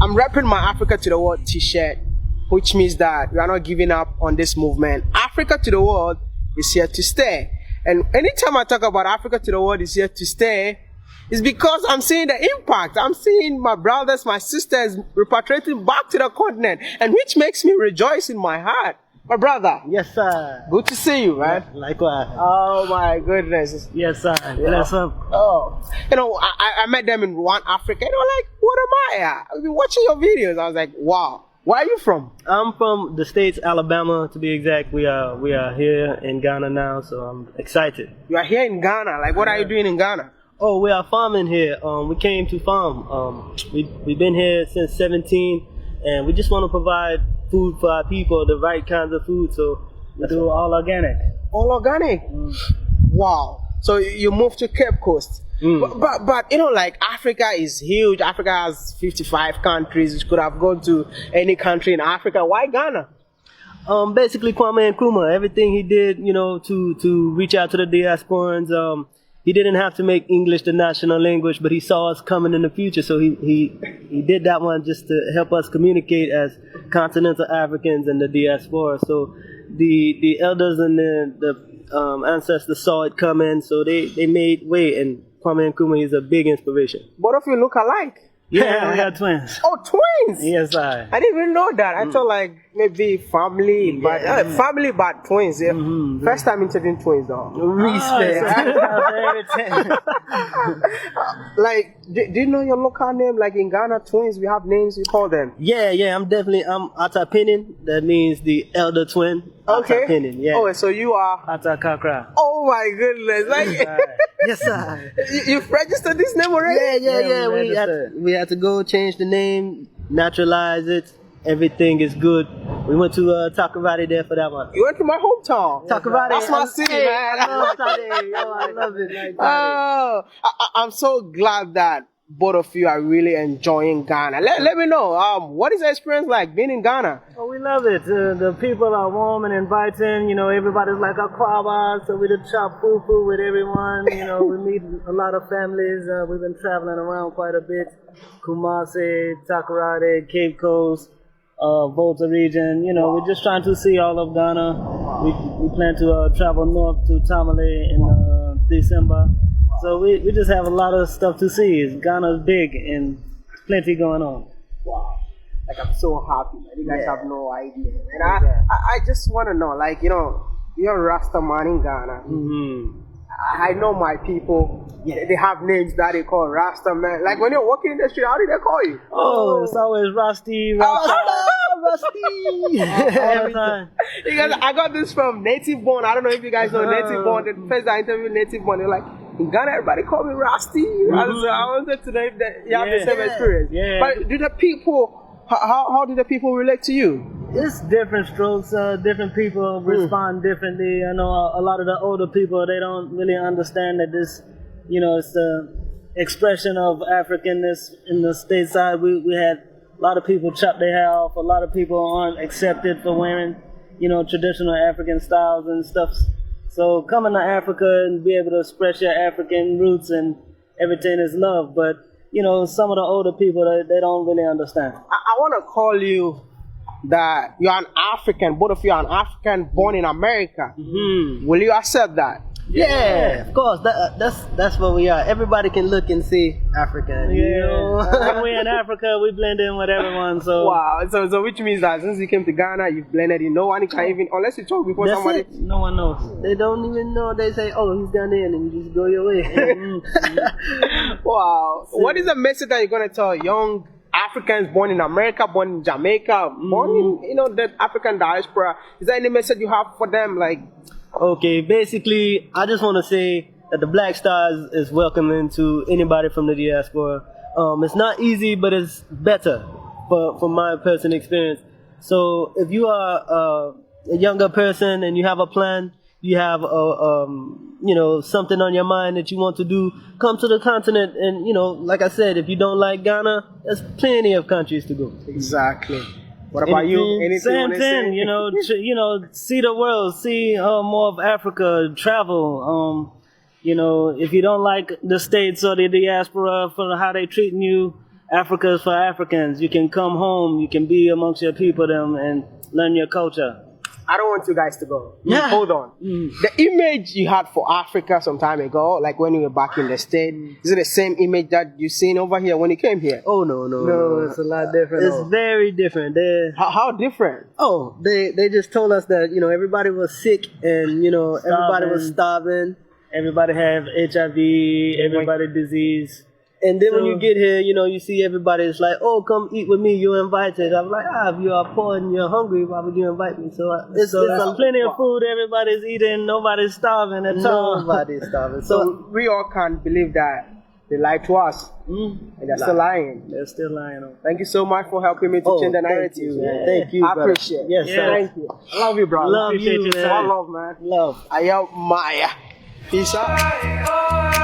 I'm repping my Africa to the World t-shirt, which means that we are not giving up on this movement. Africa to the World is here to stay. And anytime I talk about Africa to the World is here to stay, it's because I'm seeing the impact. I'm seeing my brothers, my sisters repatriating back to the continent, and which makes me rejoice in my heart. My brother. Yes, sir. Good to see you, man. Likewise. Oh my goodness. Yes, sir. Bless up. Oh, I met them in One Africa. They were like, "What am I at? I've been watching your videos." I was like, "Wow, where are you from?" I'm from the States, Alabama, to be exact. We are here in Ghana now, so I'm excited. You are here in Ghana. Like, what are you doing in Ghana? Oh, we are farming here. We came to farm. We've been here since 17, and we just want to provide food for our people, the right kinds of food. So we do all organic. All organic. Wow. So you moved to Cape Coast. But like Africa is huge. Africa has 55 countries. You could have gone to any country in Africa. Why Ghana? Basically Kwame Nkrumah, everything he did, to reach out to the diasporans. He didn't have to make English the national language, but he saw us coming in the future, so he did that one just to help us communicate as continental Africans and the diaspora. So the elders and the ancestors saw it coming, so they made way, and Kwame Nkrumah is a big inspiration. Both of you look alike. Yeah, we are twins. Oh, twins! Yes, I didn't even know that. I thought like maybe family, but family, but twins. Yeah. First time interviewing twins, though. Respect. Like, do you know your local name? Like in Ghana, twins, we have names we call them. Yeah, I'm Ata Pinin. That means the elder twin. Okay. Ata Pinin, yeah. Oh, so you are Ata Kakra. Oh my goodness! Like, yes, sir. You've registered this name already? Yeah. We had to go change the name, naturalize it. Everything is good. We went to Takoradi there for that one. You went to my hometown. Takoradi. That's my city, man. I love Takoradi. I love it. Oh, I'm so glad that both of you are really enjoying Ghana. Let me know, what is the experience like being in Ghana? Oh, we love it. The people are warm and inviting. Everybody's like a kwaba, so we just chop fufu with everyone. We meet a lot of families. We've been traveling around quite a bit. Kumasi, Takoradi, Cape Coast, Volta region. We're just trying to see all of Ghana. We plan to travel north to Tamale in December. So we just have a lot of stuff to see. Ghana's big and plenty going on. Wow. Like, I'm so happy. You guys have no idea. And I just want to know, like, you're a Rasta man in Ghana. Mm-hmm. I know my people, they have names that they call Rasta man. Like, when you're walking in the street, how do they call you? Oh, it's always Rusty. Rusty. Every time. Because I got this from Native Born. I don't know if you guys know Native Born. The first I interviewed Native Born, they're like, in Ghana, everybody call me Rusty. I wanted to know if you have the same experience. Yeah. But do the people, how do the people relate to you? It's different strokes. Different people respond differently. I know a lot of the older people, they don't really understand that this, it's the expression of Africanness in the stateside. We had a lot of people chop their hair off. A lot of people aren't accepted for wearing, traditional African styles and stuff. So coming to Africa and be able to express your African roots and everything is love. But, some of the older people, they don't really understand. I want to call you that you're an African. Both of you are an African born in America. Mm-hmm. Will you accept that? Yeah, of course. That's what we are. Everybody can look and see Africa. When we're in Africa, we blend in with everyone. So wow. So which means that since you came to Ghana, you've blended in. No one can even, unless you talk before somebody. It. No one knows. They don't even know. They say, "Oh, he's Ghanaian," and you just go your way. Wow. What is the message that you're gonna tell young Africans born in America, born in Jamaica, born in the African diaspora? Is there any message you have for them, like? Okay, basically, I just want to say that the Black Star is welcoming to anybody from the diaspora. It's not easy, but it's better from my personal experience. So if you are a younger person and you have a plan, you have something on your mind that you want to do, come to the continent. And like I said, if you don't like Ghana, there's plenty of countries to go. Exactly. What about you? Anything same thing, see the world, see more of Africa, travel. If you don't like the States or the diaspora for how they treating you Africa is for Africans. You can come home, you can be amongst your people them and learn your culture. I don't want you guys to go. Yeah. Hold on. The image you had for Africa some time ago, like when you were back in the state, is it the same image that you seen over here when you came here? Oh no, it's a lot different. It's very different. How different? They just told us that everybody was sick and everybody was starving. Everybody have HIV, everybody disease. And then when So- you get here, you see everybody. It's like, oh, come eat with me. You're invited. I'm like, if you are poor and you're hungry, why would you invite me? So it's Plenty of food, everybody's eating, nobody's starving at all. Nobody's starving. So we all can't believe that they lied to us, and they're still lying. They're still lying on. Thank you so much for helping me to change the narrative. Thank you, man. Thank you, I brother. appreciate it. Yes, sir. Thank you. I love you, brother. Love Appreciate you, your man. time. Love, man. Love. I am Maya. Peace out.